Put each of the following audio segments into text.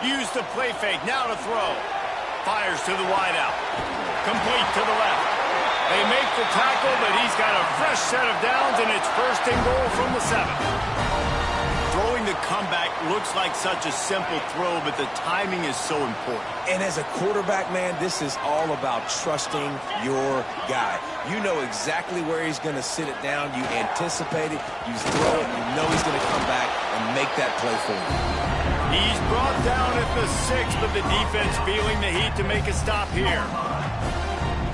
Use the play fake, now to throw. Fires to the wideout. Complete to the left. They make the tackle, but he's got a fresh set of downs, and it's first and goal from the 7. Throwing the comeback looks like such a simple throw, but the timing is so important. And as a quarterback, man, this is all about trusting your guy. You know exactly where he's going to sit it down. You anticipate it. You throw it. You know he's going to come back and make that play for you. He's brought down at the 6, but the defense feeling the heat to make a stop here.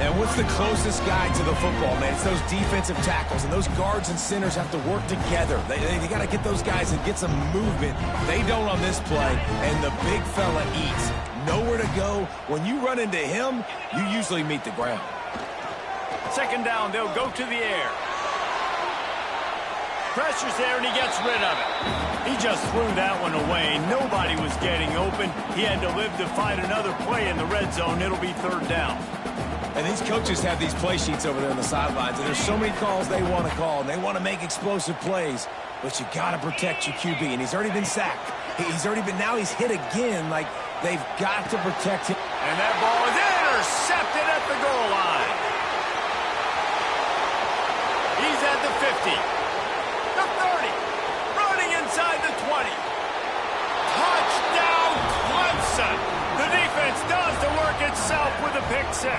And what's the closest guy to the football, man? It's those defensive tackles, and those guards and centers have to work together. They got to get those guys and get some movement. They don't on this play, and the big fella eats. Nowhere to go. When you run into him, you usually meet the ground. Second down, they'll go to the air. Pressure's there, and he gets rid of it. He just threw that one away. Nobody was getting open. He had to live to fight another play in the red zone. It'll be third down. And these coaches have these play sheets over there on the sidelines, and there's so many calls they want to call, and they want to make explosive plays, but you got to protect your QB, and he's already been sacked. Now he's hit again. Like, they've got to protect him. And that ball is intercepted at the goal line. He's at the 50, the 30, running inside the 20. Touchdown, Clemson! The defense does the work itself with a pick 6.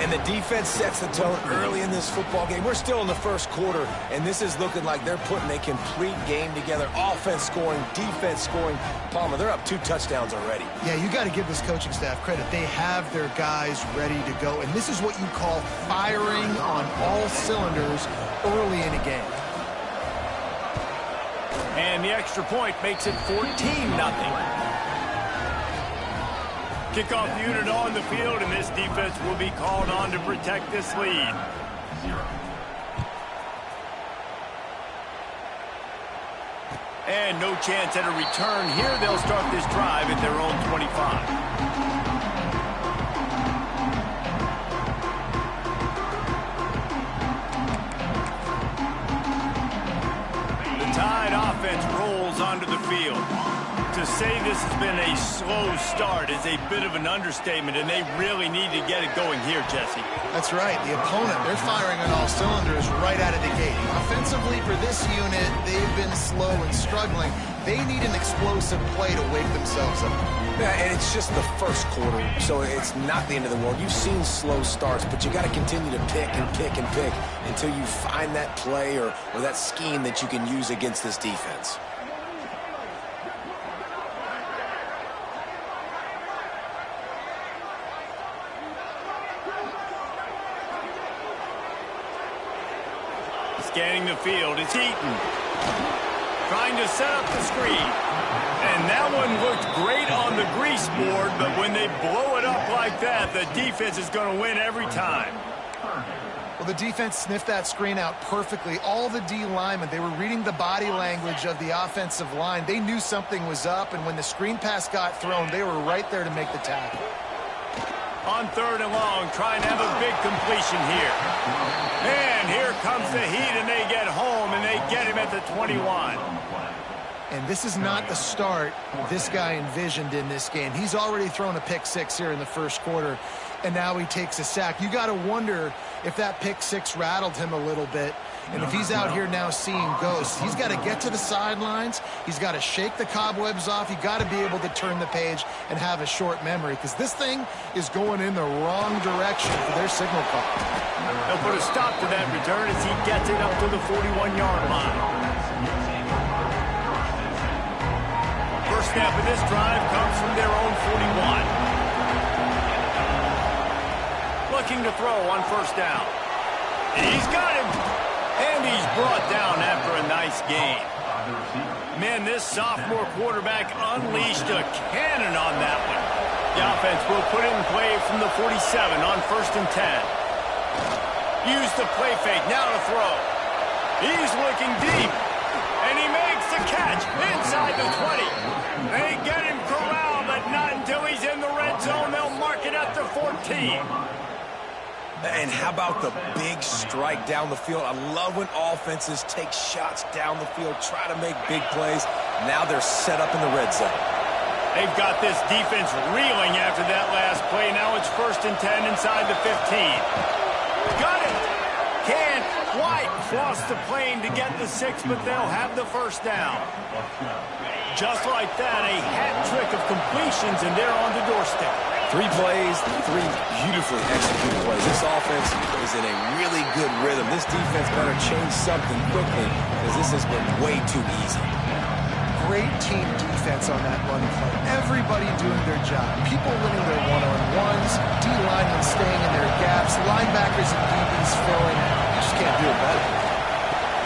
And the defense sets the tone early in this football game. We're still in the first quarter, and this is looking like they're putting a complete game together. Offense scoring, defense scoring. Palmer, they're up 2 touchdowns already. Yeah, you got to give this coaching staff credit. They have their guys ready to go, and this is what you call firing on all cylinders early in a game. And the extra point makes it 14-0. Kickoff unit on the field, and this defense will be called on to protect this lead. And no chance at a return here. They'll start this drive at their own 25. The Tide offense rolls onto the field. To say this has been a slow start is a bit of an understatement, and they really need to get it going here, Jesse. That's right. The opponent, they're firing on all cylinders right out of the gate. Offensively, for this unit, they've been slow and struggling. They need an explosive play to wake themselves up. Yeah, and it's just the first quarter, so it's not the end of the world. You've seen slow starts, but you got to continue to pick and pick and pick until you find that play or that scheme that you can use against this defense. Scanning the field, it's Eaton. Trying to set up the screen. And that one looked great on the grease board, but when they blow it up like that, the defense is going to win every time. Well, the defense sniffed that screen out perfectly. All the D linemen, they were reading the body language of the offensive line. They knew something was up, and when the screen pass got thrown, they were right there to make the tackle. On third and long, trying to have a big completion here. And here comes the heat, and they get home, and they get him at the 21. And this is not the start this guy envisioned in this game. He's already thrown a pick 6 here in the first quarter, and now he takes a sack. You got to wonder if that pick 6 rattled him a little bit. And if he's out here now seeing ghosts, he's got to get to the sidelines. He's got to shake the cobwebs off. He's got to be able to turn the page and have a short memory, because this thing is going in the wrong direction for their signal call. They'll put a stop to that return as he gets it up to the 41-yard line. First snap of this drive comes from their own 41. Looking to throw on first down. He's got him. And he's brought down after a nice gain. Man, this sophomore quarterback unleashed a cannon on that one. The offense will put it in play from the 47 on first and 10. Use the play fake, now to throw. He's looking deep. And he makes the catch inside the 20. They get him corralled, but not until he's in the red zone. They'll mark it at the 14. And how about the big strike down the field? I love when offenses take shots down the field, try to make big plays. Now they're set up in the red zone. They've got this defense reeling after that last play. Now it's 1st and 10 inside the 15. Got it. Can't quite cross the plane to get the 6, but they'll have the 1st down. Just like that, a hat trick of completions, and they're on the doorstep. 3 plays, 3 beautifully executed plays. This offense is in a really good rhythm. This defense better change something quickly, because this has been way too easy. Great team defense on that run play. Everybody doing their job. People winning their one-on-ones, D-linemen staying in their gaps, linebackers and DBs filling. You just can't do it better.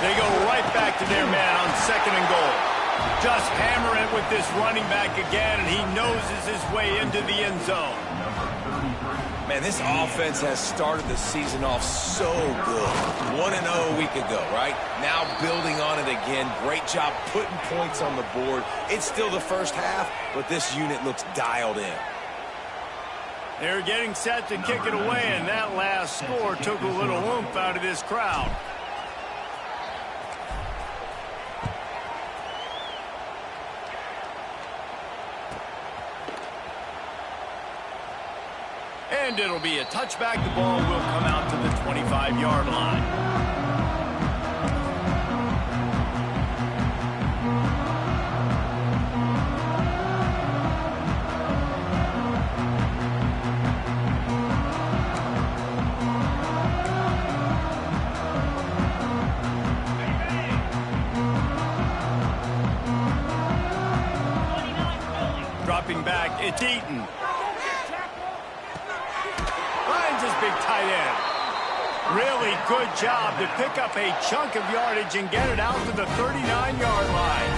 They go right back to their man on 2nd and goal. Just hammer it with this running back again, and he noses his way into the end zone. Man, this offense has started the season off so good. 1-0 a week ago, right? Now building on it again. Great job putting points on the board. It's still the first half, but this unit looks dialed in. They're getting set to kick it away, and that last score took a little oomph out of this crowd. And it'll be a touchback. The ball will come out to the 25-yard line. Dropping back, it's Eaton. His big tight end. Really good job to pick up a chunk of yardage and get it out to the 39-yard line.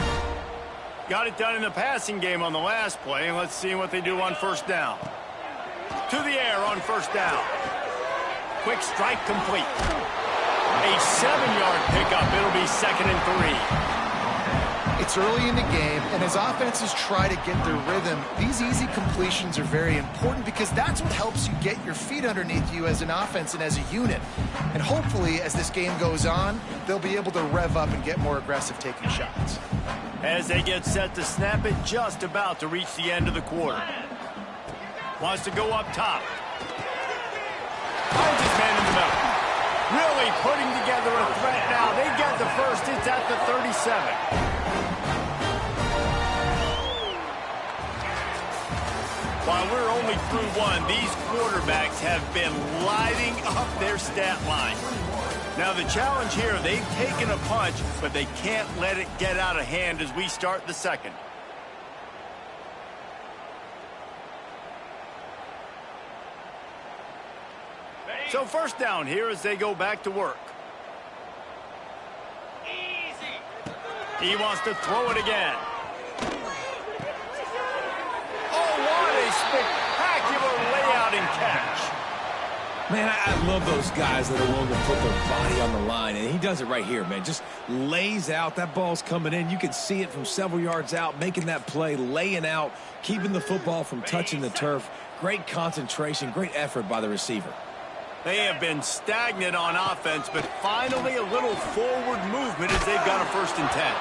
Got it done in the passing game on the last play, and let's see what they do on 1st down. To the air on 1st down. Quick strike complete. A 7-yard pickup. It'll be 2nd and 3. It's early in the game, and as offenses try to get their rhythm, these easy completions are very important because that's what helps you get your feet underneath you as an offense and as a unit. And hopefully, as this game goes on, they'll be able to rev up and get more aggressive taking shots. As they get set to snap it, just about to reach the end of the quarter. Wants to go up top. Finds his man in the middle. Really putting together a threat now. They get the 1st. It's at the 37. While we're only through 1, these quarterbacks have been lighting up their stat line. Now the challenge here, they've taken a punch, but they can't let it get out of hand as we start the 2nd. So 1st down here as they go back to work. He wants to throw it again. A spectacular layout and catch. Man, I love those guys that are willing to put their body on the line, and he does it right here, man. Just lays out. That ball's coming in. You can see it from several yards out, making that play, laying out, keeping the football from touching the turf. Great concentration, great effort by the receiver. They have been stagnant on offense, but finally a little forward movement as they've got a 1st and 10.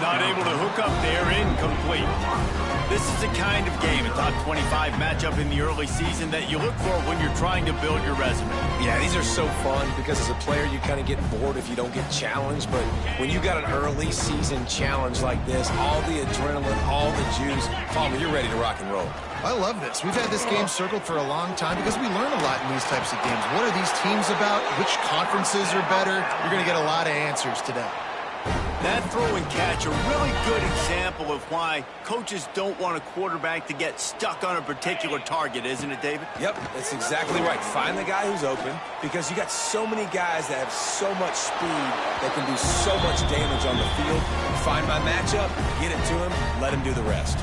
Not able to hook up there, incomplete. This is the kind of game, a top 25 matchup in the early season that you look for when you're trying to build your resume. Yeah, these are so fun because as a player you kind of get bored if you don't get challenged, but when you got an early season challenge like this, all the adrenaline, all the juice, Palmer, you're ready to rock and roll. I love this. We've had this game circled for a long time because we learn a lot in these types of games. What are these teams about? Which conferences are better? You're going to get a lot of answers today. That throw and catch, a really good example of why coaches don't want a quarterback to get stuck on a particular target, isn't it, David? Yep, that's exactly right. Find the guy who's open because you got so many guys that have so much speed that can do so much damage on the field. Find my matchup, get it to him, let him do the rest.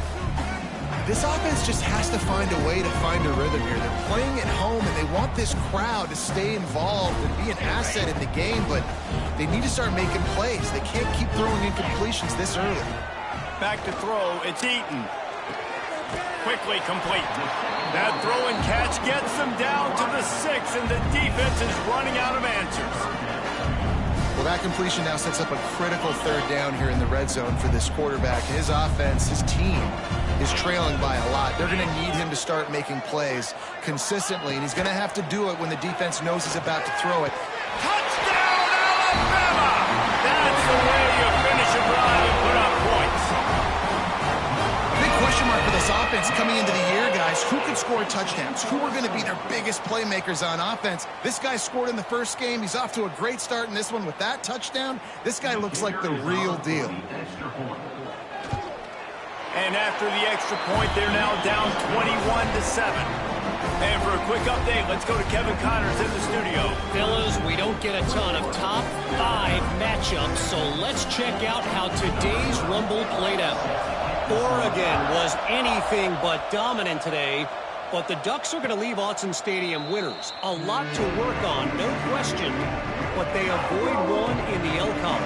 This offense just has to find a way to find a rhythm here. They're playing at home, and they want this crowd to stay involved and be an asset in the game, but they need to start making plays. They can't keep throwing incompletions this early. Back to throw, it's Eaton. Quickly complete. That throw and catch gets them down to the 6, and the defense is running out of answers. Well, Well, that completion now sets up a critical third down here in the red zone for this quarterback. His offense, his team, is trailing by a lot. They're going to need him to start making plays consistently, and he's going to have to do it when the defense knows he's about to throw it. Touchdown, Alabama! That's the way you finish a drive and put up points. Big question mark for this offense coming into the year, guys. Who could score touchdowns? Who are going to be their biggest playmakers on offense? This guy scored in the first game. He's off to a great start in this one with that touchdown. This guy looks like the real deal. And after the extra point, they're now down 21-7. And for a quick update, let's go to Kevin Connors in the studio. Fellas, we don't get a ton of top 5 matchups, so let's check out how today's Rumble played out. Oregon was anything but dominant today, but the Ducks are going to leave Autzen Stadium winners. A lot to work on, no question, but they avoid one in the L column.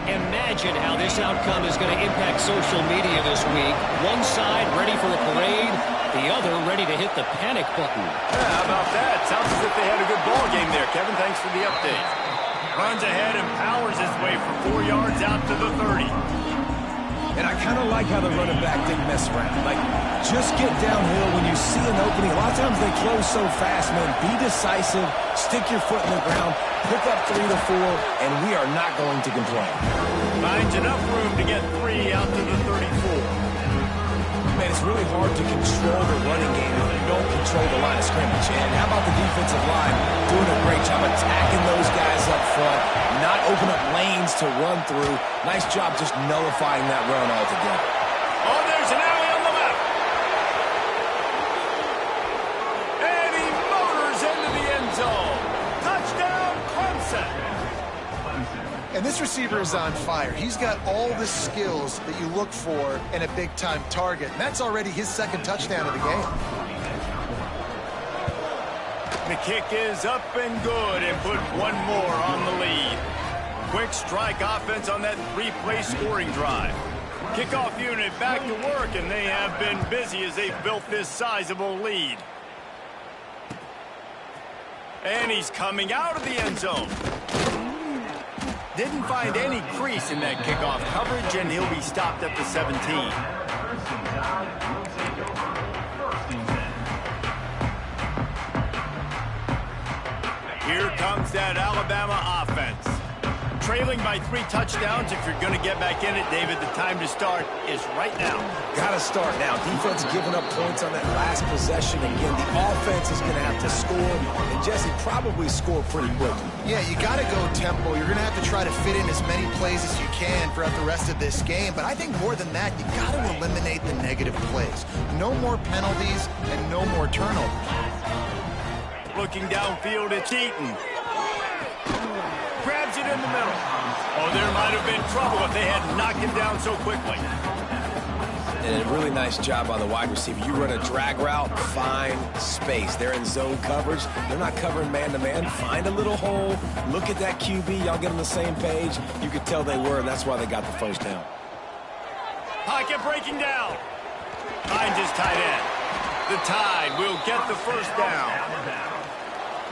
Imagine how this outcome is going to impact social media this week. One side ready for a parade, the other ready to hit the panic button. Yeah, how about that? Sounds as if they had a good ball game there. Kevin, thanks for the update. Runs ahead and powers his way for 4 yards out to the 30. And I kind of like how the running back didn't mess around. Like, just get downhill when you see an opening. A lot of times they close so fast, man. Be decisive, stick your foot in the ground, pick up 3 to 4, and we are not going to complain. Finds enough room to get 3 out to the 34. Man, it's really hard to control the running game if you don't control the line of scrimmage. And how about the defensive line doing a great job attacking those guys up front, not open up lanes to run through. Nice job just nullifying that run altogether. Oh, there's an alley on the left. And he motors into the end zone. Touchdown, Clemson. And this receiver is on fire. He's got all the skills that you look for in a big-time target. And that's already his second touchdown of the game. The kick is up and good and put one more on the lead. Quick strike offense on that 3-play scoring drive. Kickoff unit back to work, and they have been busy as they've built this sizable lead. And he's coming out of the end zone. Didn't find any crease in that kickoff coverage, and he'll be stopped at the 17. Here comes that Alabama offense. Trailing by 3 touchdowns. If you're going to get back in it, David, the time to start is right now. Got to start now. Defense giving up points on that last possession. Again, the offense is going to have to score. And Jesse probably score pretty quickly. Yeah, you got to go tempo. You're going to have to try to fit in as many plays as you can throughout the rest of this game. But I think more than that, you got to eliminate the negative plays. No more penalties and no more turnovers. Looking downfield, it's Eaton. Grabs it in the middle. Oh, there might have been trouble if they had knocked him down so quickly. And a really nice job on the wide receiver. You run a drag route, find space. They're in zone coverage. They're not covering man-to-man. Find a little hole. Look at that QB. Y'all get on the same page. You could tell they were, and that's why they got the first down. Pocket breaking down. Finds his tight end. The Tide will get the first down.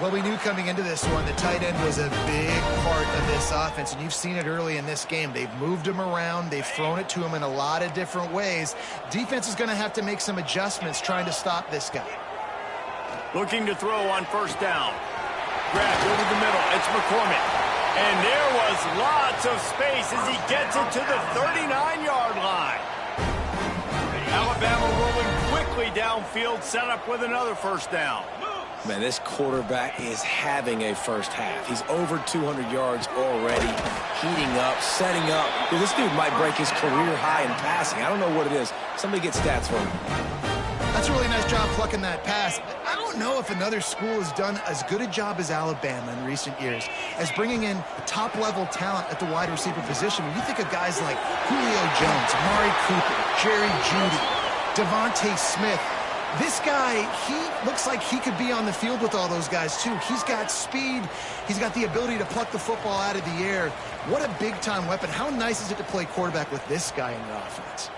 Well, we knew coming into this one the tight end was a big part of this offense, and you've seen it early in this game. They've moved him around. They've thrown it to him in a lot of different ways. Defense is going to have to make some adjustments trying to stop this guy. Looking to throw on first down. Grabbed over the middle. It's McCormick. And there was lots of space as he gets it to the 39-yard line. Alabama rolling quickly downfield, set up with another first down. Man, this quarterback is having a first half. He's over 200 yards already, heating up, setting up. Dude, this dude might break his career high in passing. I don't know what it is. Somebody get stats for him. That's a really nice job plucking that pass. I don't know if another school has done as good a job as Alabama in recent years as bringing in top-level talent at the wide receiver position. When you think of guys like Julio Jones, Amari Cooper, Jerry Jeudy, Devontae Smith, this guy, he looks like he could be on the field with all those guys, too. He's got speed. He's got the ability to pluck the football out of the air. What a big-time weapon. How nice is it to play quarterback with this guy in your offense?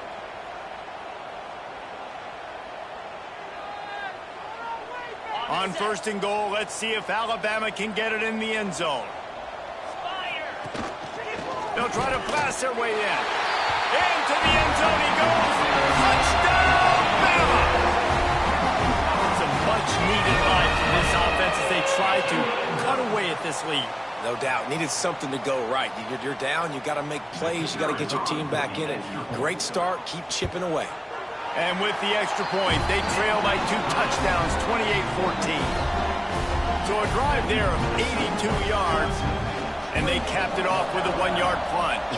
On first and goal, let's see if Alabama can get it in the end zone. They'll try to blast their way in. Into the end zone he goes. Touchdown, Bama! It's a much-needed line from this offense as they try to cut away at this lead. No doubt. Needed something to go right. You're down. You got to make plays. You got to get your team back in it. Great start. Keep chipping away. And with the extra point, they trail by 2 touchdowns, 28-14. So a drive there of 82 yards, and they capped it off with a 1-yard plunge.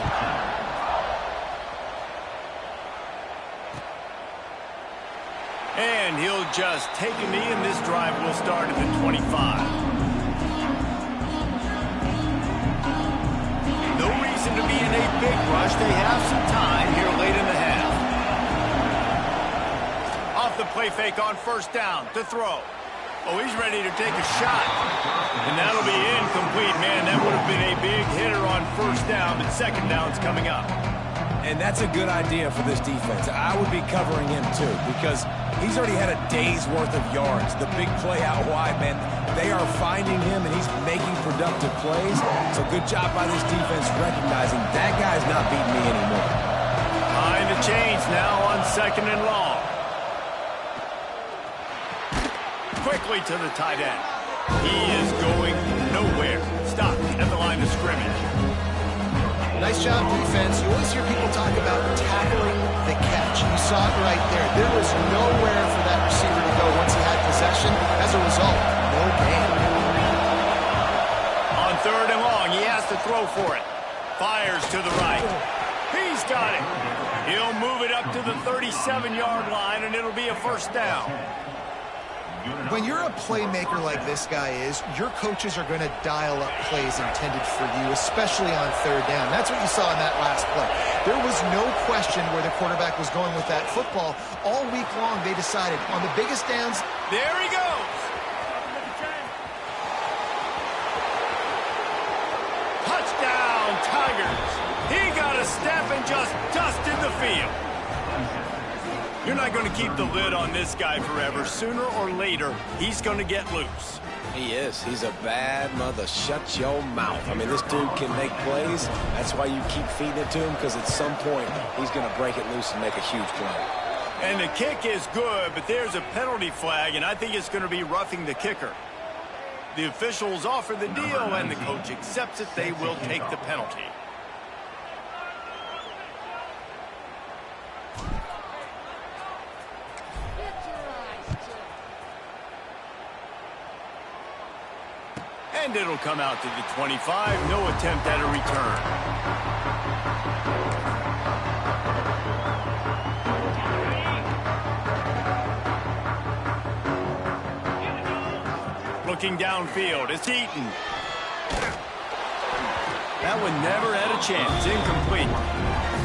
And he'll just take a knee, and this drive will start at the 25. No reason to be in a big rush. They have some time here late in the half. Off the play fake on first down to throw. Oh, he's ready to take a shot. And that'll be incomplete, man. That would have been a big hitter on first down, but second down's coming up. And that's a good idea for this defense. I would be covering him, too, because he's already had a day's worth of yards. The big play out wide, man, they are finding him, and he's making productive plays. So good job by this defense recognizing that guy's not beating me anymore. Behind the chains now on second and long. Quickly to the tight end. He is going nowhere. Stopped at the line of scrimmage. Nice job, defense. You always hear people talk about tackling the catch. You saw it right there. There was nowhere for that receiver to go once he had possession. As a result, no gain. On third and long, he has to throw for it. Fires to the right. He's got it. He'll move it up to the 37-yard line, and it'll be a first down. When you're a playmaker like this guy is, your coaches are going to dial up plays intended for you, especially on third down. That's what you saw in that last play. There was no question where the quarterback was going with that football. All week long, they decided on the biggest downs. There he goes. Touchdown, Tigers. He got a step and just dusted the field. You're not going to keep the lid on this guy forever. Sooner or later, he's going to get loose. He is. He's a bad mother. Shut your mouth. I mean, this dude can make plays. That's why you keep feeding it to him, because at some point, he's going to break it loose and make a huge play. And the kick is good, but there's a penalty flag, and I think it's going to be roughing the kicker. The officials offer the deal, and the coach accepts it. They will take the penalty. And it'll come out to the 25. No attempt at a return. Looking downfield, it's Eaton. That one never had a chance. Incomplete.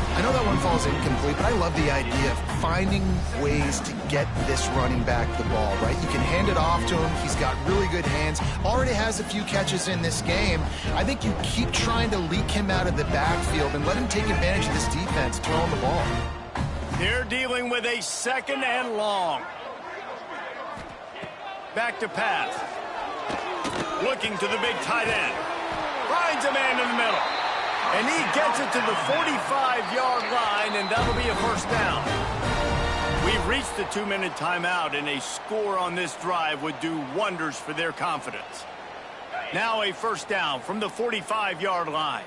I know that one falls incomplete, but I love the idea of finding ways to get this running back the ball, right? You can hand it off to him. He's got really good hands. Already has a few catches in this game. I think you keep trying to leak him out of the backfield and let him take advantage of this defense throwing the ball. They're dealing with a second and long. Back to pass. Looking to the big tight end. Finds a man in the middle. And he gets it to the 45-yard line, and that'll be a first down. We've reached the 2-minute timeout, and a score on this drive would do wonders for their confidence. Now a first down from the 45-yard line.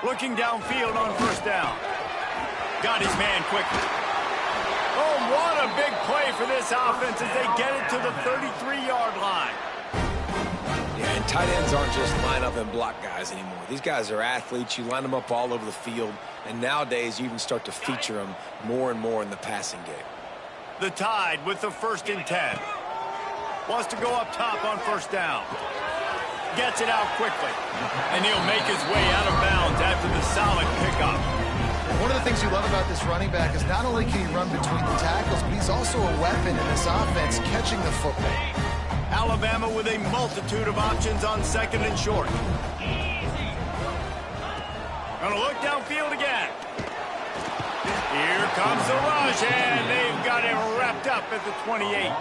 Looking downfield on first down. Got his man quickly. Oh, what a big play for this offense as they get it to the 33-yard line. Yeah, and tight ends aren't just line up and block guys anymore. These guys are athletes. You line them up all over the field. And nowadays, you even start to feature them more and more in the passing game. The Tide with the 1st and 10. Wants to go up top on first down. Gets it out quickly. And he'll make his way out of bounds after the solid pickup. One of the things you love about this running back is not only can he run between the tackles, but he's also a weapon in this offense catching the football. Alabama with a multitude of options on second and short. Gonna look downfield again. Here comes the rush, and they've got it wrapped up at the 28.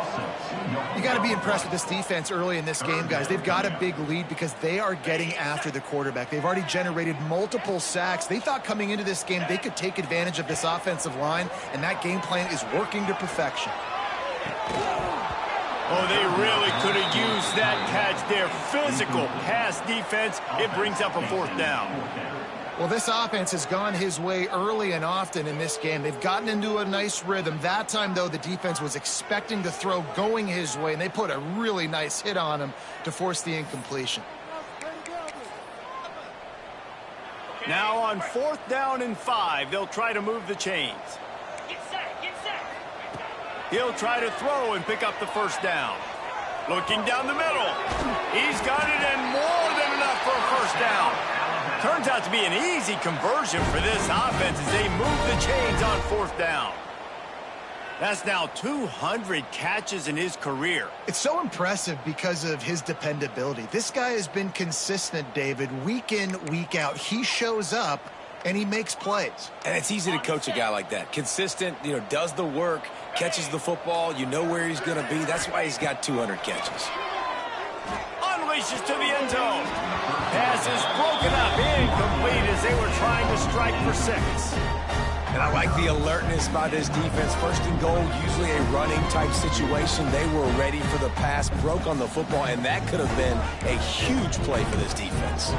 You got to be impressed with this defense early in this game, guys. They've got a big lead because they are getting after the quarterback. They've already generated multiple sacks. They thought coming into this game they could take advantage of this offensive line, and that game plan is working to perfection. Oh, they really could have used that catch there. Physical pass defense. It brings up a 4th down. Well, this offense has gone his way early and often in this game. They've gotten into a nice rhythm. That time, though, the defense was expecting the throw going his way, and they put a really nice hit on him to force the incompletion. Now on 4th down and 5, they'll try to move the chains. He'll try to throw and pick up the 1st down. Looking down the middle. He's got it, and more than enough for a 1st down. Turns out to be an easy conversion for this offense as they move the chains on 4th down. That's now 200 catches in his career. It's so impressive because of his dependability. This guy has been consistent, David, week in, week out. He shows up, and he makes plays. And it's easy to coach a guy like that. Consistent, does the work, catches the football, you know where he's going to be. That's why he's got 200 catches. Unleashes to the end zone. Pass is broken up, incomplete as they were trying to strike for 6. And I like the alertness by this defense. 1st and goal, usually a running type situation. They were ready for the pass, broke on the football, and that could have been a huge play for this defense.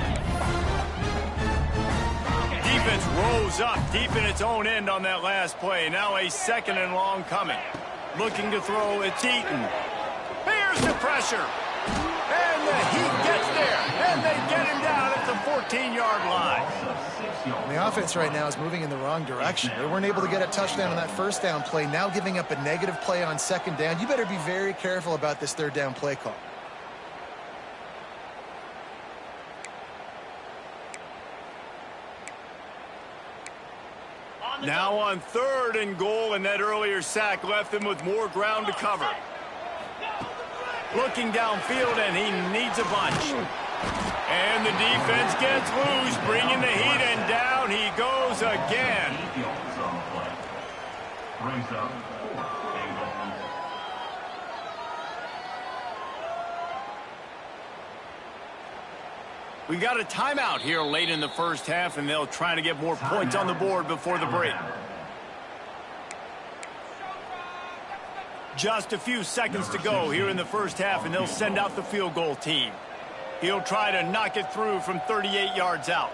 Defense rose up deep in its own end on that last play. Now a 2nd and long coming. Looking to throw, it's Eaton. Here's the pressure. And the Heat gets there. And they get him down at the 14-yard line. The offense right now is moving in the wrong direction. They weren't able to get a touchdown on that 1st down play. Now giving up a negative play on 2nd down. You better be very careful about this 3rd down play call. Now on 3rd and goal, and that earlier sack left them with more ground to cover. Looking downfield, and he needs a bunch. And the defense gets loose, bringing the Heat, and down he goes again. We got a timeout here late in the 1st half, and they'll try to get more points on the board before the break. Just a few seconds to go here in the 1st half, and they'll send out the field goal team. He'll try to knock it through from 38 yards out.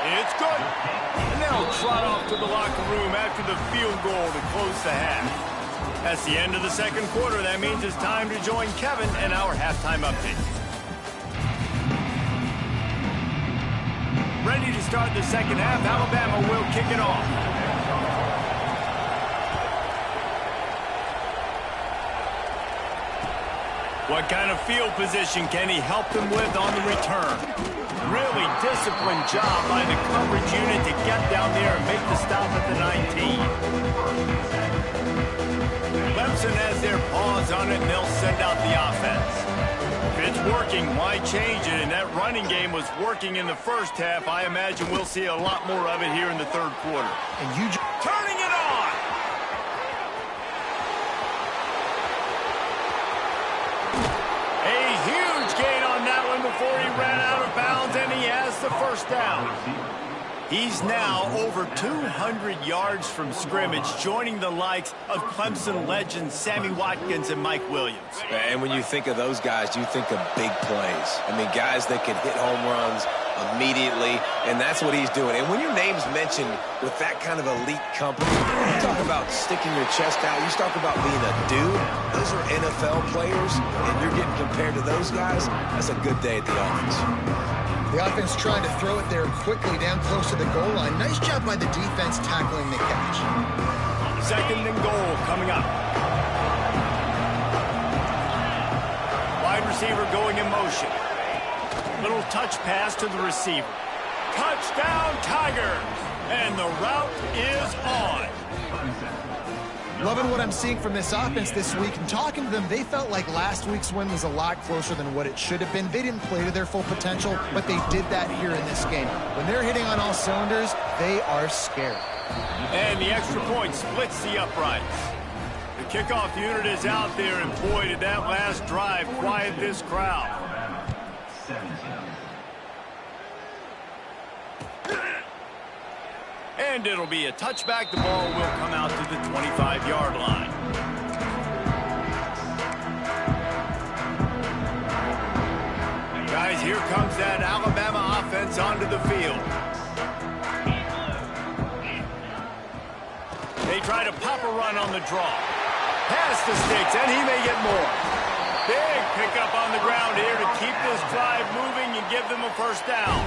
It's good. And they'll trot off to the locker room after the field goal to close the half. That's the end of the 2nd quarter. That means it's time to join Kevin and our halftime update. Ready to start the 2nd half. Alabama will kick it off. What kind of field position can he help them with on the return? Really disciplined job by the coverage unit to get down there and make the stop at the 19. Clemson has their paws on it, and they'll send out the offense. If it's working, why change it? And that running game was working in the 1st half. I imagine we'll see a lot more of it here in the 3rd quarter. And you turning it on! A huge gain on that one before he ran out of bounds, and he has the 1st down. He's now over 200 yards from scrimmage, joining the likes of Clemson legends Sammy Watkins and Mike Williams. And when you think of those guys, you think of big plays. I mean, guys that can hit home runs immediately, and that's what he's doing. And when your name's mentioned with that kind of elite company, you talk about sticking your chest out, you talk about being a dude. Those are NFL players, and you're getting compared to those guys. That's a good day at the office. The offense trying to throw it there quickly down close to the goal line. Nice job by the defense tackling the catch. 2nd and goal coming up. Wide receiver going in motion. Little touch pass to the receiver. Touchdown Tigers! And the route is on. Loving what I'm seeing from this offense this week. And talking to them, they felt like last week's win was a lot closer than what it should have been. They didn't play to their full potential, but they did that here in this game. When they're hitting on all cylinders, they are scared. And the extra point splits the uprights. The kickoff unit is out there, and boy, did that last drive quiet this crowd. And it'll be a touchback. The ball will come out to the 25-yard line. Guys, here comes that Alabama offense onto the field. They try to pop a run on the draw. Past the sticks, and he may get more. Big pickup on the ground here to keep this drive moving and give them a first down.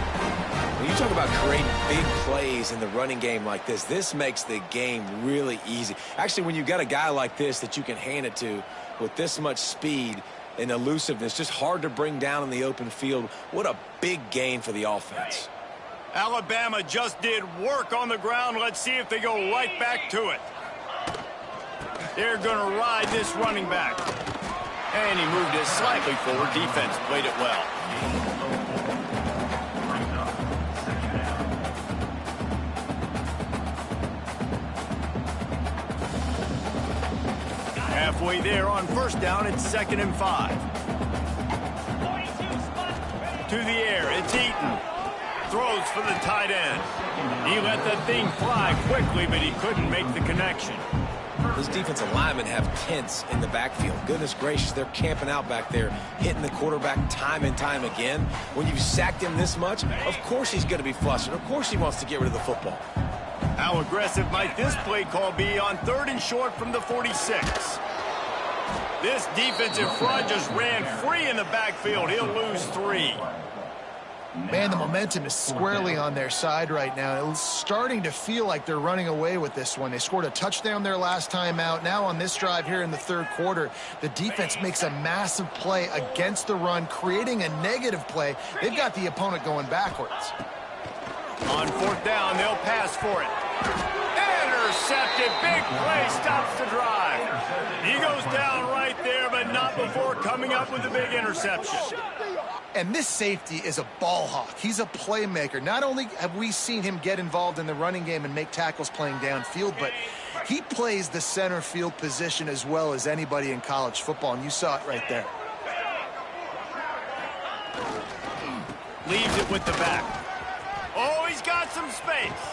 When you talk about creating big plays in the running game like this makes the game really easy. Actually, when you've got a guy like this that you can hand it to with this much speed and elusiveness, just hard to bring down in the open field, what a big gain for the offense. Alabama just did work on the ground. Let's see if they go right back to it. They're going to ride this running back. And he moved it slightly forward. Defense played it well. Halfway there on first down, it's 2nd and 5. To the air, it's Eaton. Throws for the tight end. He let that thing fly quickly, but he couldn't make the connection. These defensive linemen have tents in the backfield. Goodness gracious, they're camping out back there, hitting the quarterback time and time again. When you've sacked him this much, of course he's going to be flustered. Of course he wants to get rid of the football. How aggressive might this play call be on 3rd and short from the 46? This defensive front just ran free in the backfield. He'll lose 3. Man, the momentum is squarely on their side right now. It's starting to feel like they're running away with this one. They scored a touchdown their last time out. Now on this drive here in the 3rd quarter, the defense makes a massive play against the run, creating a negative play. They've got the opponent going backwards. On 4th down, they'll pass for it. Intercepted. Big play stops the drive. He goes down right there, but not before coming up with a big interception. And this safety is a ball hawk. He's a playmaker. Not only have we seen him get involved in the running game and make tackles playing downfield, but he plays the center field position as well as anybody in college football, and you saw it right there. Leaves it with the back. Oh, he's got some space.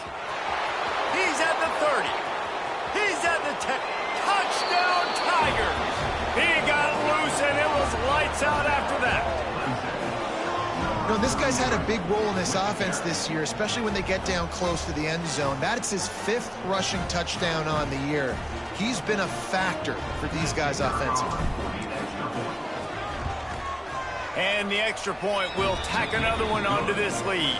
He's at the 30. He's at the 10. Touchdown, Tigers. He got loose, and it was lights out after that. You know, this guy's had a big role in this offense this year, especially when they get down close to the end zone. That's his 5th rushing touchdown on the year. He's been a factor for these guys offensively. And the extra point will tack another one onto this lead.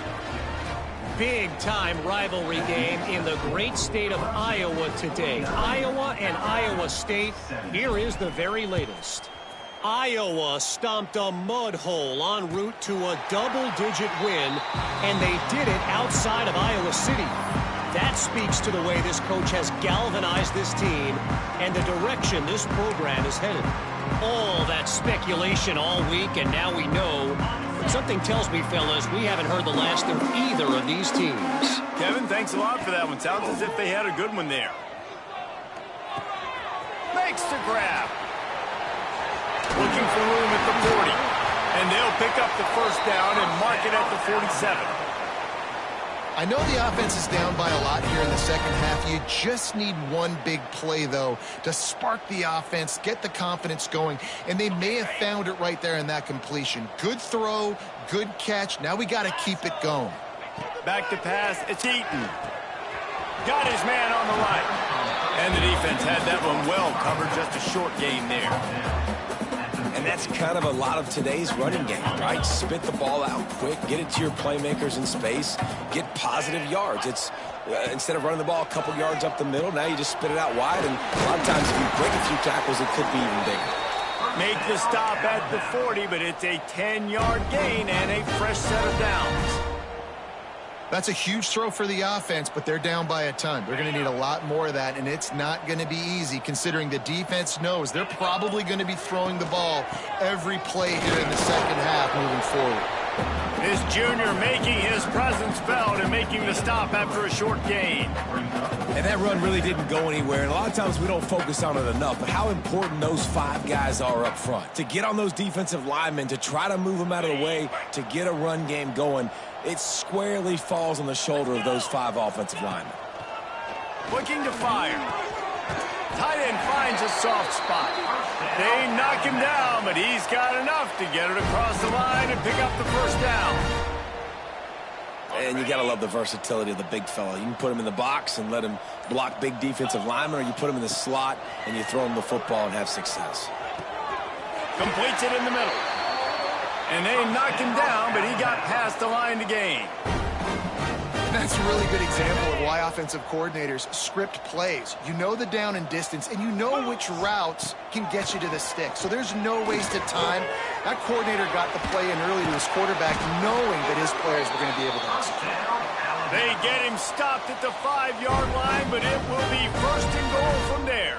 Big-time rivalry game in the great state of Iowa today. Iowa and Iowa State. Here is the very latest. Iowa stomped a mud hole en route to a double-digit win, and they did it outside of Iowa City. That speaks to the way this coach has galvanized this team and the direction this program is headed. All that speculation all week, and now we know. But something tells me, fellas, we haven't heard the last of either of these teams. Kevin, thanks a lot for that one. Sounds as if they had a good one there. Makes the grab. Looking for room at the 40. And they'll pick up the first down and mark it at the 47. I know the offense is down by a lot here in the second half. You just need one big play, though, to spark the offense, get the confidence going, and they may have found it right there in that completion. Good throw, good catch. Now we got to keep it going. Back to pass. It's Eaton. Got his man on the right. And the defense had that one well covered. Just a short gain there. And that's kind of a lot of today's running game, right? Spit the ball out quick, get it to your playmakers in space, get positive yards. It's instead of running the ball a couple yards up the middle, now you just spit it out wide, and a lot of times if you break a few tackles, it could be even bigger. Make the stop at the 40, but it's a 10-yard gain and a fresh set of downs. That's a huge throw for the offense, but they're down by a ton. They're going to need a lot more of that, and it's not going to be easy considering the defense knows they're probably going to be throwing the ball every play here in the second half moving forward. This junior making his presence felt and making the stop after a short gain. And that run really didn't go anywhere, and a lot of times we don't focus on it enough, but how important those 5 guys are up front. To get on those defensive linemen, to try to move them out of the way, to get a run game going, it squarely falls on the shoulder of those 5 offensive linemen. Looking to fire. Tight end finds a soft spot. They knock him down, but he's got enough to get it across the line and pick up the first down. And you got to love the versatility of the big fella. You can put him in the box and let him block big defensive linemen, or you put him in the slot and you throw him the football and have success. Completes it in the middle. And they knocked him down, but he got past the line to gain. That's a really good example of why offensive coordinators script plays. You know the down and distance, and you know which routes can get you to the stick. So there's no wasted time. That coordinator got the play in early to his quarterback, knowing that his players were going to be able to execute. They get him stopped at the 5-yard line, but it will be first and goal from there.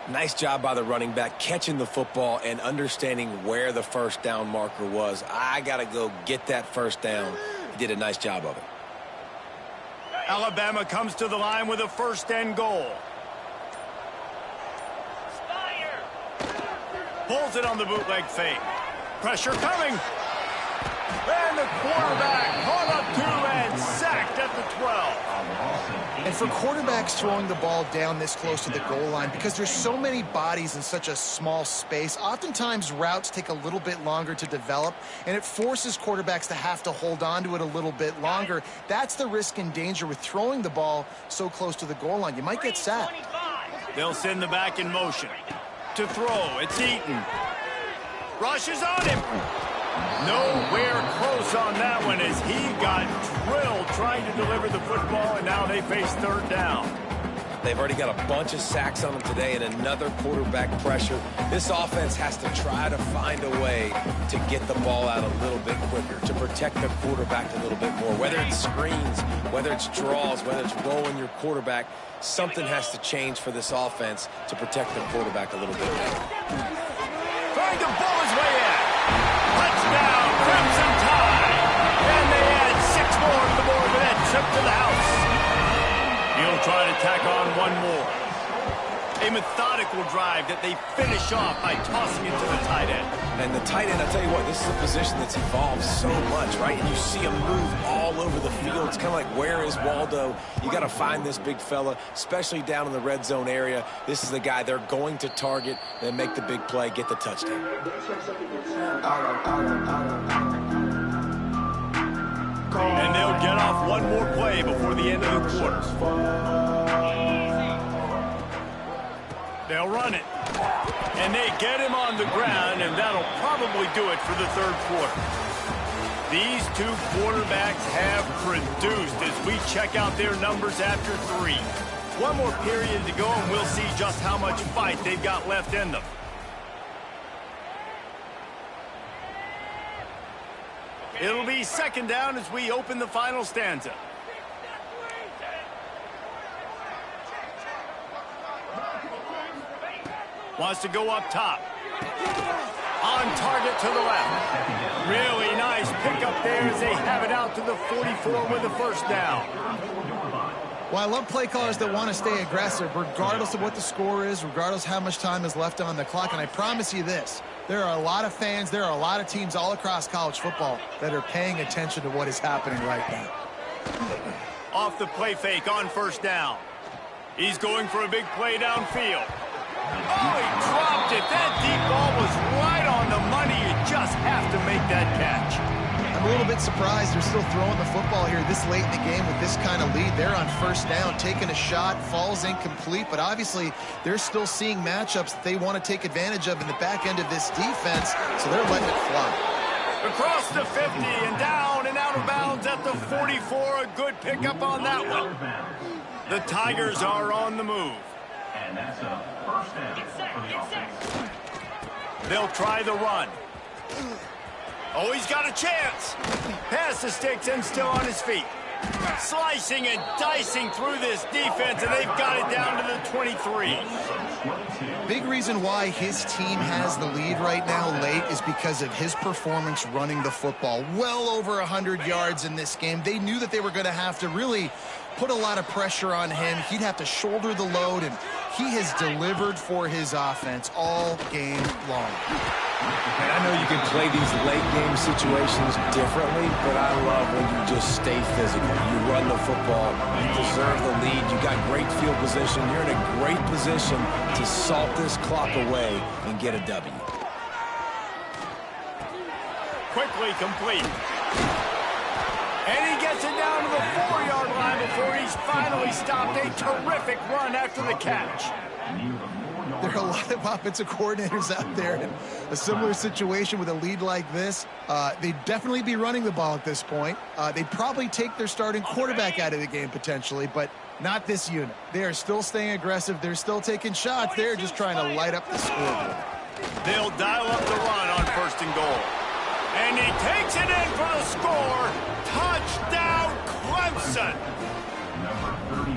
Nice job by the running back, catching the football and understanding where the first down marker was. I got to go get that first down. He did a nice job of it. Alabama comes to the line with a first and goal. Pulls it on the bootleg fake. Pressure coming. And the quarterback caught up to and sacked at the 12. And for quarterbacks throwing the ball down this close to the goal line, because there's so many bodies in such a small space, oftentimes routes take a little bit longer to develop, and it forces quarterbacks to have to hold on to it a little bit longer. That's the risk and danger with throwing the ball so close to the goal line. You might get sacked. They'll send the back in motion. To throw, it's Eaton. Rushes on him. Nowhere close on that one as he got drilled trying to deliver the football, and now they face third down. They've already got a bunch of sacks on them today and another quarterback pressure. This offense has to try to find a way to get the ball out a little bit quicker, to protect the quarterback a little bit more. Whether it's screens, whether it's draws, whether it's rolling your quarterback, something has to change for this offense to protect the quarterback a little bit better. Trying to bull his way in. Touchdown, Crimson Tide. And they add 6 more to the board with that trip to the house. He'll try to tack on one more. A methodical drive that they finish off by tossing it to the tight end. And the tight end, I tell you what, this is a position that's evolved so much, right? And you see him move all over the field. It's kind of like, where is Waldo? You got to find this big fella, especially down in the red zone area. This is the guy they're going to target and make the big play, get the touchdown. And they'll get off one more play before the end of the quarter. They'll run it. And they get him on the ground, and that'll probably do it for the third quarter. These 2 quarterbacks have produced as we check out their numbers after 3. One more period to go, and we'll see just how much fight they've got left in them. It'll be second down as we open the final stanza. Wants to go up top. On target to the left. Really nice pickup there as they have it out to the 44 with the first down. Well, I love play callers that want to stay aggressive regardless of what the score is, regardless how much time is left on the clock. And I promise you this, there are a lot of fans, there are a lot of teams all across college football that are paying attention to what is happening right now. Off the play fake on first down. He's going for a big play downfield. Oh, he dropped it. That deep ball was right on the money. You just have to make that catch. I'm a little bit surprised they're still throwing the football here this late in the game with this kind of lead. They're on first down, taking a shot, falls incomplete, but obviously they're still seeing matchups that they want to take advantage of in the back end of this defense, so they're letting it fly. Across the 50 and down and out of bounds at the 44. A good pickup on that one. The Tigers are on the move. And that's a first down for the offense. They'll try the run. Oh, he's got a chance. Past the sticks and still on his feet. Slicing and dicing through this defense, and they've got it down to the 23. Big reason why his team has the lead right now late is because of his performance running the football. Well over 100 yards in this game. They knew that they were going to have to really put a lot of pressure on him. He'd have to shoulder the load, and he has delivered for his offense all game long. And I know you can play these late game situations differently, but I love when you just stay physical. You run the football, you preserve the lead, you got great field position, you're in a great position to salt this clock away and get a W. Quickly complete. And he gets it down to the 4-yard line before he's finally stopped. A terrific run after the catch. There are a lot of offensive coordinators out there in a similar situation with a lead like this. They'd definitely be running the ball at this point. They'd probably take their starting quarterback out of the game potentially, but not this unit. They are still staying aggressive. They're still taking shots. They're just trying to light up the scoreboard. They'll dial up the run on 1st and goal. And he takes it in for the score. Touchdown, Clemson.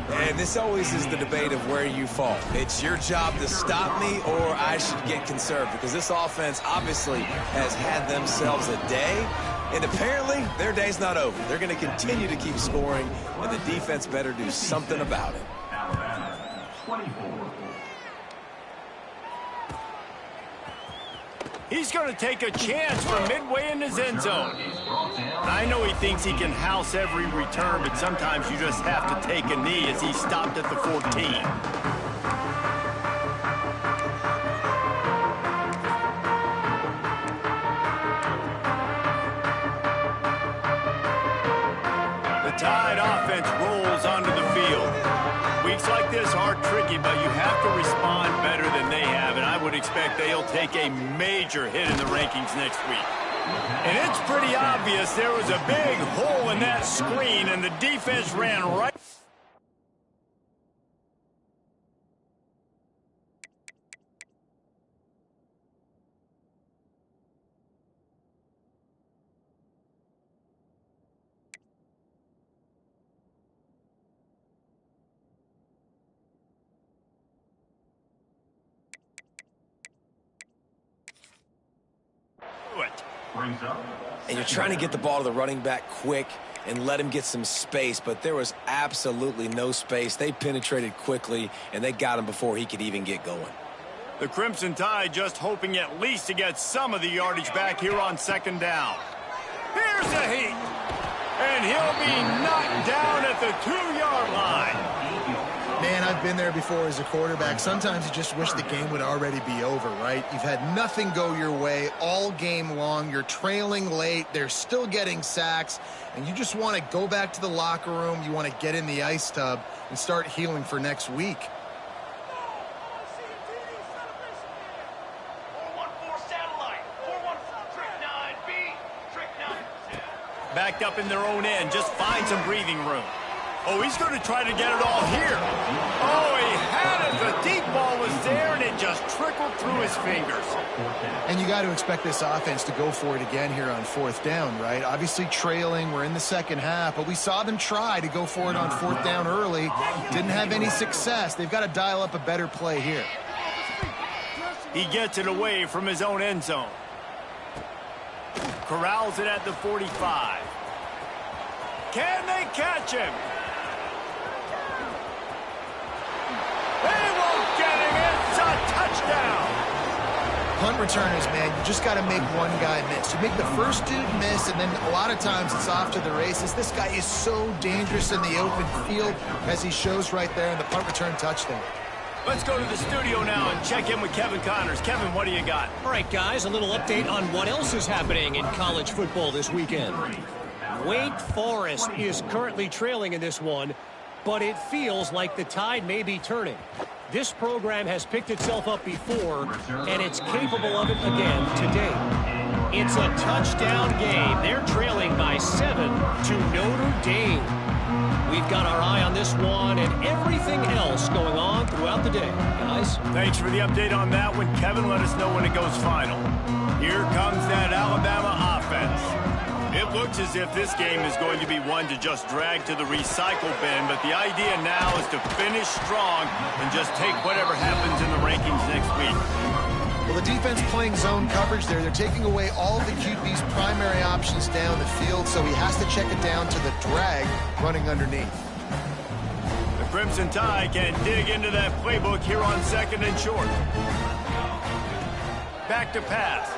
And this always is the debate of where you fall. It's your job to stop me, or I should get conserved, because this offense obviously has had themselves a day, and apparently their day's not over. They're going to continue to keep scoring, and the defense better do something about it. He's going to take a chance from midway in his end zone. I know he thinks he can house every return, but sometimes you just have to take a knee as he stopped at the 14. The Tide offense rolls onto the field. Weeks like this are tricky, but you have to respond better than they have, and I would expect they'll take a major hit in the rankings next week. And it's pretty obvious there was a big hole in that screen, and the defense ran right. And you're trying to get the ball to the running back quick and let him get some space, but there was absolutely no space. They penetrated quickly, and they got him before he could even get going. The Crimson Tide just hoping at least to get some of the yardage back here on 2nd down. Here's a heat, and he'll be knocked down at the 2-yard line. Man, I've been there before as a quarterback. Sometimes you just wish the game would already be over, right? You've had nothing go your way all game long. You're trailing late. They're still getting sacks. And you just want to go back to the locker room. You want to get in the ice tub and start healing for next week. Backed up in their own end. Just find some breathing room. Oh, he's going to try to get it all here. Oh, he had it. The deep ball was there, and it just trickled through his fingers. And you got to expect this offense to go for it again here on 4th down, right? Obviously trailing. We're in the 2nd half, but we saw them try to go for it on 4th down early. Didn't have any success. They've got to dial up a better play here. He gets it away from his own end zone. Corrals it at the 45. Can they catch him? They won't get him. It's a touchdown. Punt returners, man, you just got to make one guy miss. You make the first dude miss, and then a lot of times it's off to the races. This guy is so dangerous in the open field, as he shows right there in the punt return touchdown. Let's go to the studio now and check in with Kevin Connors. Kevin, what do you got? All right, guys, a little update on what else is happening in college football this weekend. Wake Forest is currently trailing in this one, but it feels like the tide may be turning. This program has picked itself up before, and it's capable of it again today. It's a touchdown game. They're trailing by 7 to Notre Dame. We've got our eye on this one and everything else going on throughout the day. Guys? Thanks for the update on that one. Kevin, let us know when it goes final. Here comes that Alabama offense. looks as if this game is going to be one to just drag to the recycle bin, but the idea now is to finish strong and just take whatever happens in the rankings next week. Well, the defense playing zone coverage there. They're taking away all of the QB's primary options down the field, so he has to check it down to the drag running underneath. The Crimson Tide can dig into that playbook here on 2nd and short. Back to pass.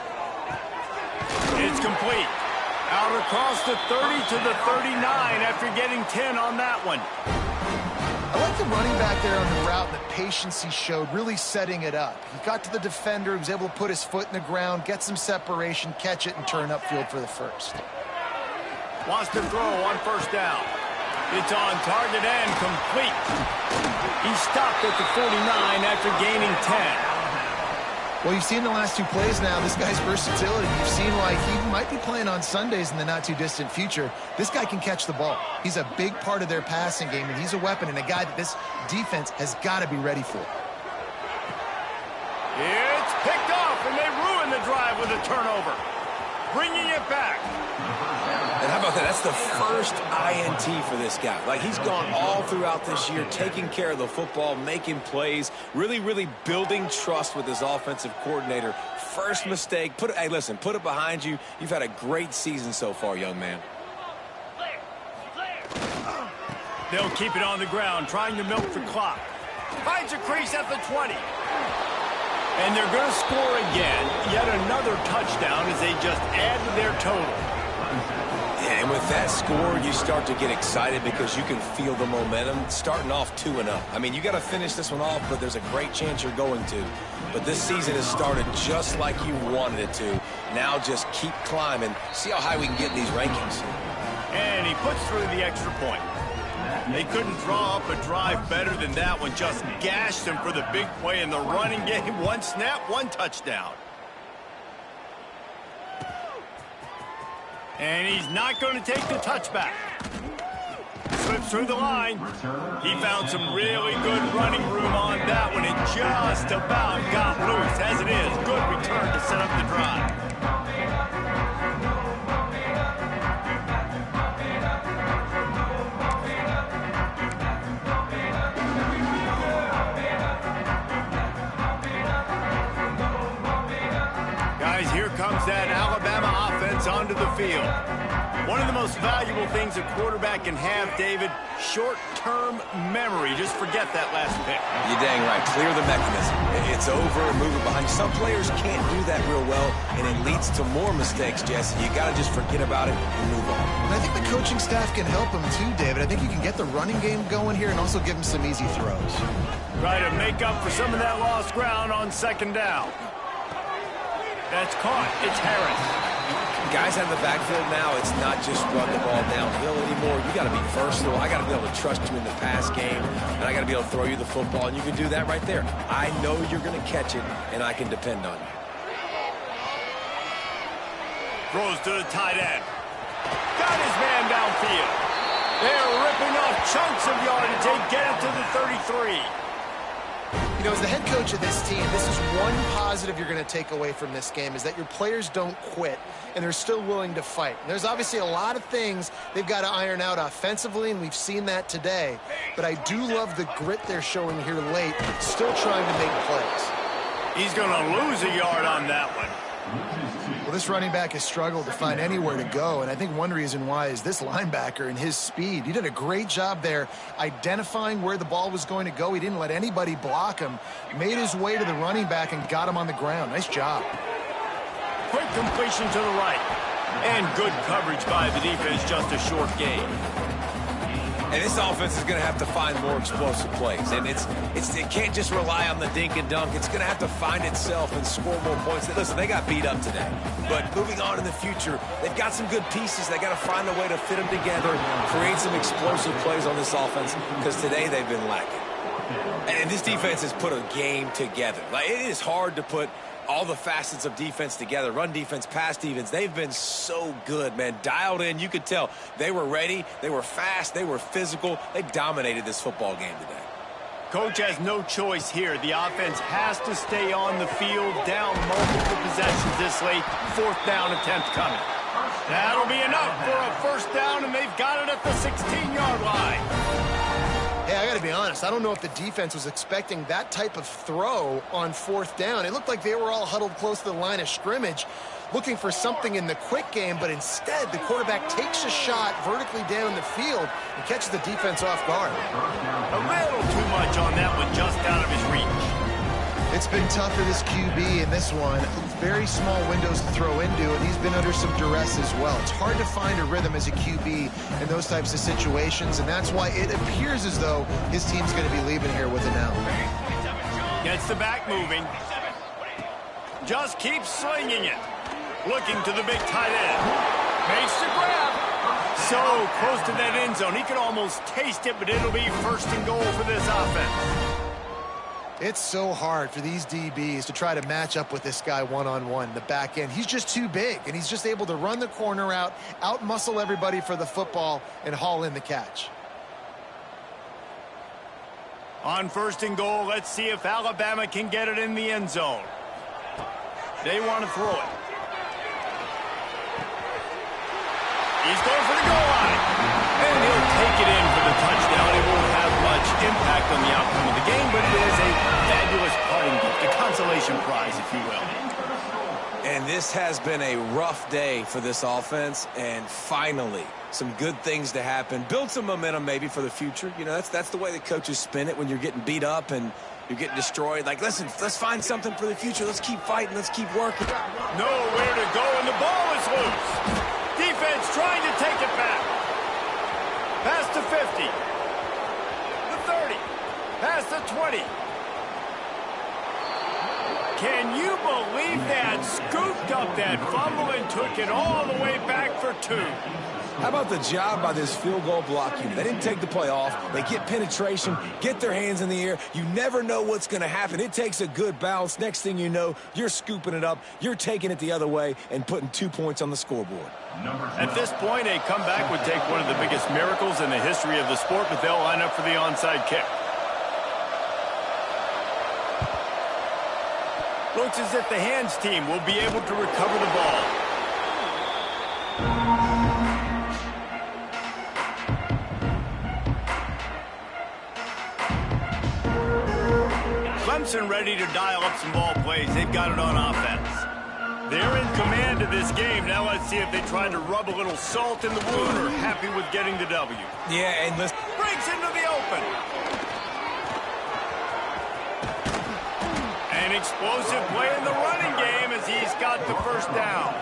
It's complete. Out across the 30 to the 39 after getting 10 on that one. I like the running back there on the route and the patience he showed, really setting it up. He got to the defender, he was able to put his foot in the ground, get some separation, catch it, and turn upfield for the first. Wants to throw on 1st down. It's on target and complete. He stopped at the 49 after gaining 10. Well, you've seen the last 2 plays now, this guy's versatility. You've seen like he might be playing on Sundays in the not-too-distant future. This guy can catch the ball. He's a big part of their passing game, and he's a weapon and a guy that this defense has got to be ready for. It's picked off, and they ruin the drive with a turnover. Bringing it back. And how about that? That's the first INT for this guy. Like, he's gone all throughout this year, taking care of the football, making plays, really, really building trust with his offensive coordinator. First mistake. Hey, listen, put it behind you. You've had a great season so far, young man. They'll keep it on the ground, trying to milk the clock. Finds a crease at the 20. And they're going to score again. Yet another touchdown as they just add to their total. Yeah, and with that score, you start to get excited because you can feel the momentum starting off 2-0. I mean, you got to finish this one off, but there's a great chance you're going to. But this season has started just like you wanted it to. Now just keep climbing. See how high we can get in these rankings. And he puts through the extra point. They couldn't draw up a drive better than that one. Just gashed them for the big play in the running game. 1 snap, 1 touchdown. And he's not going to take the touchback. Slips through the line. He found some really good running room on that one. It just about got loose. As it is, good return to set up the drive. Guys, here comes that Alabama offense onto the field. One of the most valuable things a quarterback can have, David, short-term memory. Just forget that last pick. You're dang right. Clear the mechanism. It's over, move it behind you. Some players can't do that real well, and it leads to more mistakes, Jesse. You got to just forget about it and move on. And I think the coaching staff can help him too, David. I think you can get the running game going here and also give him some easy throws. Try to make up for some of that lost ground on 2nd down. That's caught. It's Harris. Guys out of the backfield now, it's not just run the ball downhill anymore. You got to be versatile. I got to be able to trust you in the pass game, and I got to be able to throw you the football, and you can do that right there. I know you're going to catch it, and I can depend on you. Throws to the tight end. Got his man downfield. They're ripping off chunks of yardage. They get it to the 33. You know, as the head coach of this team, this is one positive you're going to take away from this game, is that your players don't quit, and they're still willing to fight. And there's obviously a lot of things they've got to iron out offensively, and we've seen that today. But I do love the grit they're showing here late, still trying to make plays. He's going to lose a yard on that one. Well, this running back has struggled to find anywhere to go, and I think one reason why is this linebacker and his speed. He did a great job there identifying where the ball was going to go. He didn't let anybody block him. Made his way to the running back and got him on the ground. Nice job. Quick completion to the right. And good coverage by the defense, just a short gain. And this offense is going to have to find more explosive plays. And it can't just rely on the dink and dunk. It's going to have to find itself and score more points. Listen, they got beat up today. But moving on in the future, they've got some good pieces. They got to find a way to fit them together, create some explosive plays on this offense, because today they've been lacking. And this defense has put a game together. Like, it is hard to put all the facets of defense together. Run defense, pass defense. They've been so good, man. Dialed in. You could tell they were ready. They were fast. They were physical. They dominated this football game today. Coach has no choice here. The offense has to stay on the field, down multiple possessions this late. 4th down attempt coming. That'll be enough for a first down, and they've got it at the 16-yard line. Hey, I got to be honest. I don't know if the defense was expecting that type of throw on fourth down. It looked like they were all huddled close to the line of scrimmage, looking for something in the quick game, but instead the quarterback takes a shot vertically down the field and catches the defense off guard. A little too much on that one, just out of his reach. It's been tough for this QB in this one. Very small windows to throw into, and he's been under some duress as well. It's hard to find a rhythm as a QB in those types of situations, and that's why it appears as though his team's going to be leaving here with an L. Gets the back moving. Just keeps slinging it. Looking to the big tight end. Makes the grab. So close to that end zone. He could almost taste it, but it'll be first and goal for this offense. It's so hard for these DBs to try to match up with this guy one-on-one, the back end. He's just too big, and he's just able to run the corner out-muscle everybody for the football, and haul in the catch. On first and goal, let's see if Alabama can get it in the end zone. They want to throw it. He's going for the goal line. And he'll take it in for the touchdown. It won't have much impact on the outcome of the game, but it is a fabulous parting gift, a consolation prize, if you will. And this has been a rough day for this offense, and finally, some good things to happen. Build some momentum maybe for the future. You know, that's the way the coaches spin it when you're getting beat up and you're getting destroyed. Like, listen, let's find something for the future. Let's keep fighting. Let's keep working. Nowhere to go, and the ball is loose. Defense trying to take it back. Past the 50. The 30. Past the 20. Can you believe that? Scooped up that fumble and took it all the way back for 2. How about the job by this field goal block unit? They didn't take the play off. They get penetration, get their hands in the air. You never know what's going to happen. It takes a good bounce. Next thing you know, you're scooping it up. You're taking it the other way and putting 2 points on the scoreboard. At this point, a comeback would take one of the biggest miracles in the history of the sport, but they'll line up for the onside kick. Looks as if the hands team will be able to recover the ball. Clemson ready to dial up some ball plays. They've got it on offense. They're in command of this game. Now let's see if they try to rub a little salt in the wound or happy with getting the W. Yeah, and listen. Breaks into the open. An explosive play in the running game as he's got the first down.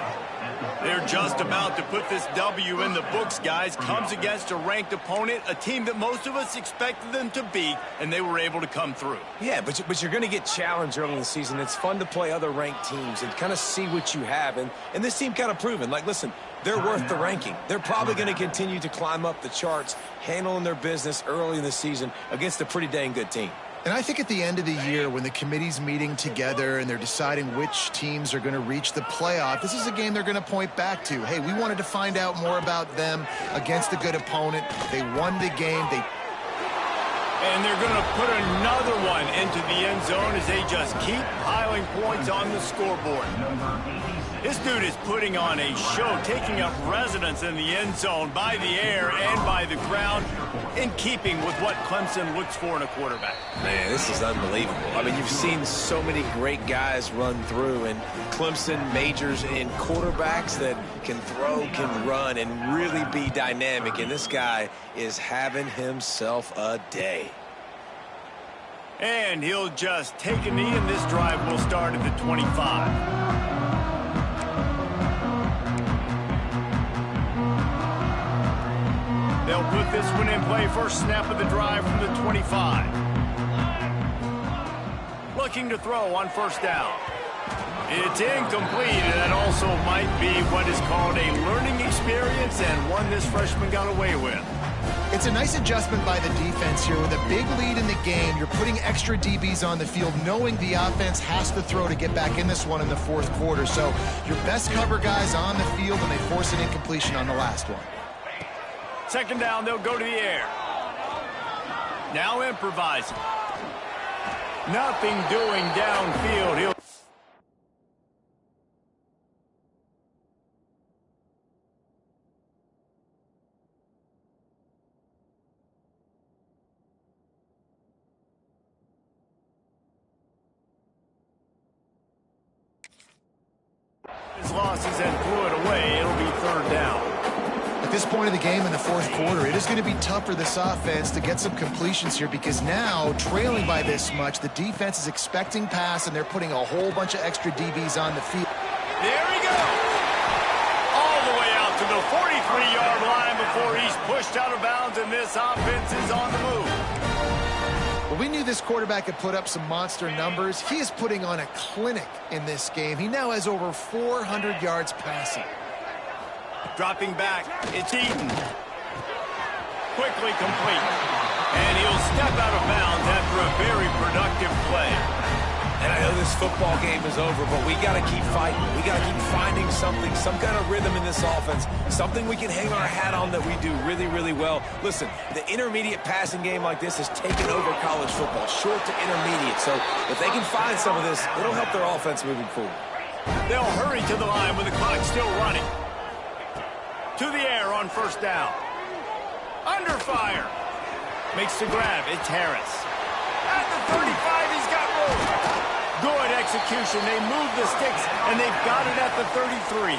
They're just about to put this W in the books, guys. Comes against a ranked opponent, a team that most of us expected them to beat, and they were able to come through. Yeah, but you're going to get challenged early in the season. It's fun to play other ranked teams and kind of see what you have. And this team kind of proven, like, listen, they're worth the ranking. They're probably going to continue to climb up the charts, handling their business early in the season against a pretty dang good team. And I think at the end of the year, when the committee's meeting together and they're deciding which teams are going to reach the playoff, this is a game they're going to point back to. Hey, we wanted to find out more about them against a good opponent. They won the game. And they're going to put another one into the end zone as they just keep piling points on the scoreboard. This dude is putting on a show, taking up residence in the end zone by the air and by the ground, in keeping with what Clemson looks for in a quarterback. Man, this is unbelievable. I mean, you've seen so many great guys run through, and Clemson majors in quarterbacks that can throw, can run, and really be dynamic. And this guy is having himself a day. And he'll just take a knee, and this drive will start at the 25. They'll put this one in play. First snap of the drive from the 25. Looking to throw on first down. It's incomplete, and that also might be what is called a learning experience and one this freshman got away with. It's a nice adjustment by the defense here. With a big lead in the game, you're putting extra DBs on the field, knowing the offense has to throw to get back in this one in the fourth quarter. So your best cover guys on the field, and they force an incompletion on the last one. Second down, they'll go to the air. Now improvising. Nothing doing downfield. He'll His losses and blew it away. It'll be third down. At this point of the game in the fourth quarter, it is going to be tough for this offense to get some completions here because now, trailing by this much, the defense is expecting pass, and they're putting a whole bunch of extra DBs on the field. There he goes. All the way out to the 43-yard line before he's pushed out of bounds, and this offense is on the move. Well, we knew this quarterback could put up some monster numbers. He is putting on a clinic in this game. He now has over 400 yards passing. Dropping back, it's Eaton. Quickly complete. And he'll step out of bounds after a very productive play. And I know this football game is over, but we got to keep fighting. We got to keep finding something, some kind of rhythm in this offense, something we can hang our hat on that we do really, really well. Listen, the intermediate passing game like this has taken over college football, short to intermediate. So if they can find some of this, it'll help their offense moving forward. They'll hurry to the line with the clock still running. To the air on first down. Under fire. Makes the grab. It's Harris. At the 35, he's got room. Good execution. They move the sticks, and they've got it at the 33.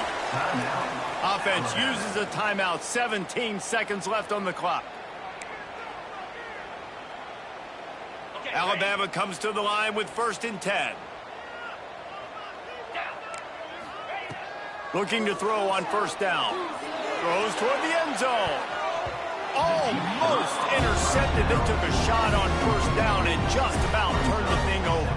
Offense uses a timeout. 17 seconds left on the clock. Alabama comes to the line with 1st and 10. Looking to throw on first down. Throws toward the end zone. Almost intercepted. They took a shot on first down and just about turned the thing over.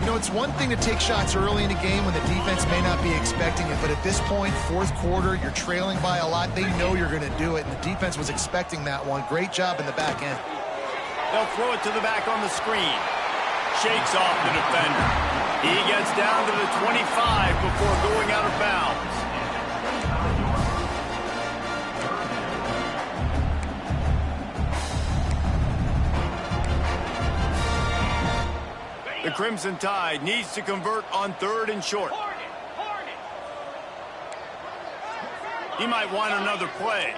You know, it's one thing to take shots early in a game when the defense may not be expecting it, but at this point, fourth quarter, you're trailing by a lot. They know you're going to do it, and the defense was expecting that one. Great job in the back end. They'll throw it to the back on the screen. Shakes off the defender. He gets down to the 25 before going out of bounds. The Crimson Tide needs to convert on 3rd and short. He might want another play.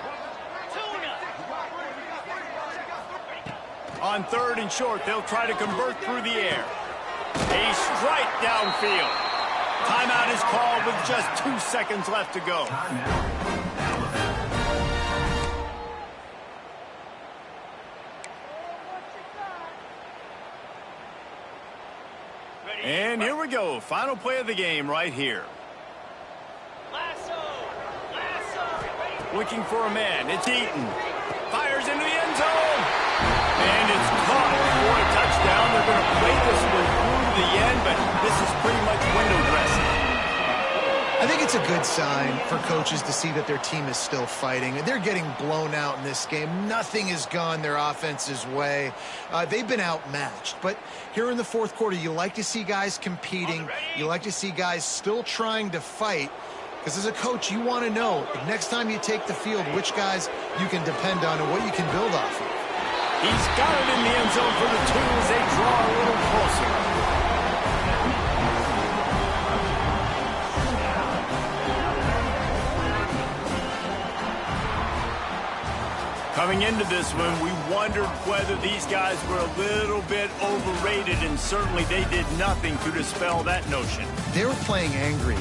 On 3rd and short, they'll try to convert through the air. A strike downfield. Timeout is called with just 2 seconds left to go. And here we go. Final play of the game right here. Looking for a man. It's Eaton. Fires into the end zone. And it's caught for a touchdown. They're going to play this one through the end, but this is pretty much window dressing. I think it's a good sign for coaches to see that their team is still fighting. They're getting blown out in this game. Nothing has gone their offense's way. They've been outmatched. But here in the fourth quarter, you like to see guys competing. You like to see guys still trying to fight. Because as a coach, you want to know, next time you take the field, which guys you can depend on and what you can build off of. He's got it in the end zone for the 2 as they draw a little closer. Coming into this one, we wondered whether these guys were a little bit overrated, and certainly they did nothing to dispel that notion. They were playing angry